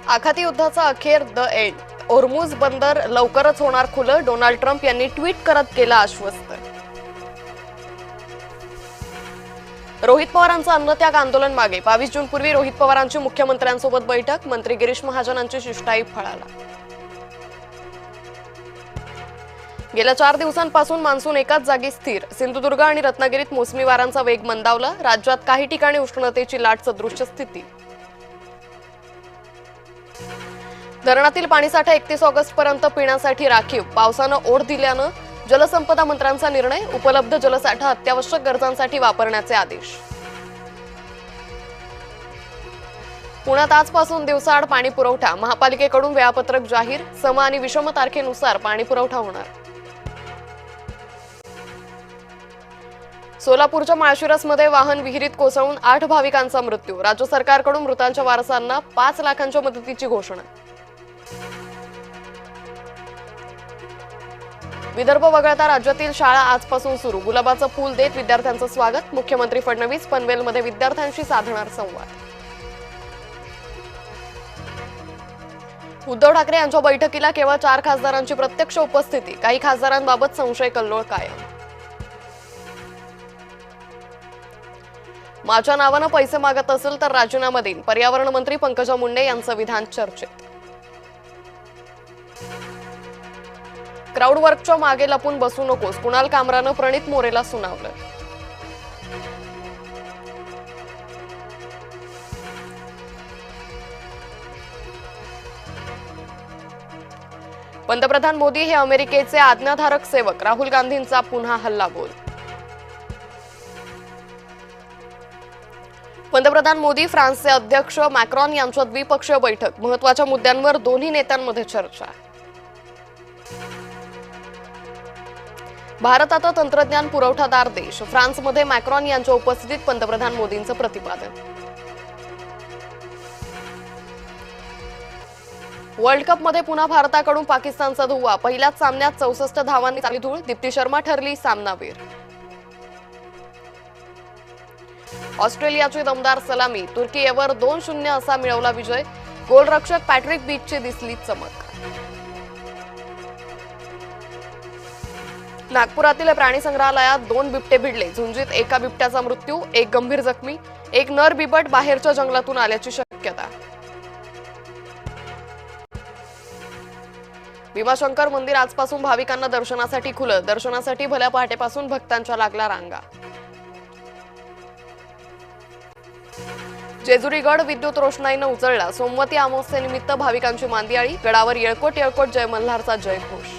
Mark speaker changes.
Speaker 1: आखाती युद्धाचा अखेर the end. Hormuz बंदर लवकरच होणार खुलं. डोनाल्ड ट्रम्प यांनी ट्विट करत केलं आश्वस्त. रोहित पवारांचं अन्नत्याग आंदोलन मागे. 22 जून पूर्वी रोहित पवारांची मुख्यमंत्र्यांसोबत बैठक. मंत्री गिरीश महाजनांची शिष्टाई फळाला. गेल्या 4 दिवसांपासून मान्सून एकाच जागी स्थिर. सिंधुदुर्ग आणि रत्नागिरीत मोसमी वाऱ्यांचा वेग मंदावला. राज्यात काही ठिकाणी उष्णतेची लाट सदृश्य स्थिती. धरणातील पाणीसाठा 31 ऑगस्ट पर्यंत पिण्यासाठी राखीव. पावसानं ओढ दिल्यानं जलसंपदा मंत्र्यांचा निर्णय. उपलब्ध जलसाठा अत्यावश्यक गरजांसाठी वापरण्याचे आदेश. पुण्यात आजपासून दिवसाआड पाणी पुरवठा. महापालिकेकडून वेळापत्रक जाहीर. सम आणि विषम तारखेनुसार पाणी पुरवठा होणार. सोलापूरच्या माळशिरसमध्ये वाहन विहिरीत कोसळून 8 भाविकांचा मृत्यू. राज्य सरकारकडून मृतांच्या वारसांना 5 लाखांच्या मदतीची घोषणा. विदर्भ वगळता राज्यातील शाळा आजपासून सुरू. गुलाबाचं फूल देत विद्यार्थ्यांचं स्वागत. मुख्यमंत्री फडणवीस पनवेलमध्ये विद्यार्थ्यांशी साधणार संवाद. उद्धव ठाकरे यांच्या बैठकीला केवळ 4 खासदारांची प्रत्यक्ष उपस्थिती. काही खासदारांबाबत संशय कल्लोळ कायम. माझ्या नावानं पैसे मागत असेल तर राजीनामा देईन. पर्यावरण मंत्री पंकजा मुंडे यांचं विधान चर्चेत. क्राऊड वर्कच्या मागे लपून बसू नकोस. कुणाल कामरानं प्रणित मोरेला सुनावलं. पंतप्रधान मोदी हे अमेरिकेचे आज्ञाधारक सेवक. राहुल गांधींचा पुन्हा हल्लाबोल. पंतप्रधान मोदी फ्रान्सचे अध्यक्ष मॅक्रॉन यांच्यात द्विपक्षीय बैठक. महत्त्वाच्या मुद्द्यांवर दोन्ही नेत्यांमध्ये चर्चा. भारत आता तंत्रज्ञान पुरवठादार देश. फ्रान्समध्ये मॅक्रॉन यांच्या उपस्थितीत पंतप्रधान मोदींचं प्रतिपादन. वर्ल्ड कपमध्ये पुन्हा भारताकडून पाकिस्तानचा धुव्वा. पहिल्याच सामन्यात 64 धावांनी चालली धूळ. दीप्ती शर्मा ठरली सामनावीर. ऑस्ट्रेलियाची दमदार सलामी. तुर्कीवर 2-0 असा मिळवला विजय. गोलरक्षक पॅट्रिक बीचची दिसली चमक. नागपुरातील प्राणी संग्रहालयात 2 बिबटे भिडले. झुंजीत एका बिबट्याचा मृत्यू. एक गंभीर जखमी. एक नर बिबट बाहेरच्या जंगलातून आल्याची शक्यता. भीमाशंकर मंदिर आजपासून भाविकांना दर्शनासाठी खुलं. दर्शनासाठी भल्या पहाटेपासून भक्तांच्या लागला रांगा. जेजुरी गड विद्युत रोषणाईनं उजळला. सोमवती अमावस्येनिमित्त भाविकांची मांदियाळी. गडावर येळकोट येळकोट जय मल्हारचा जयघोष.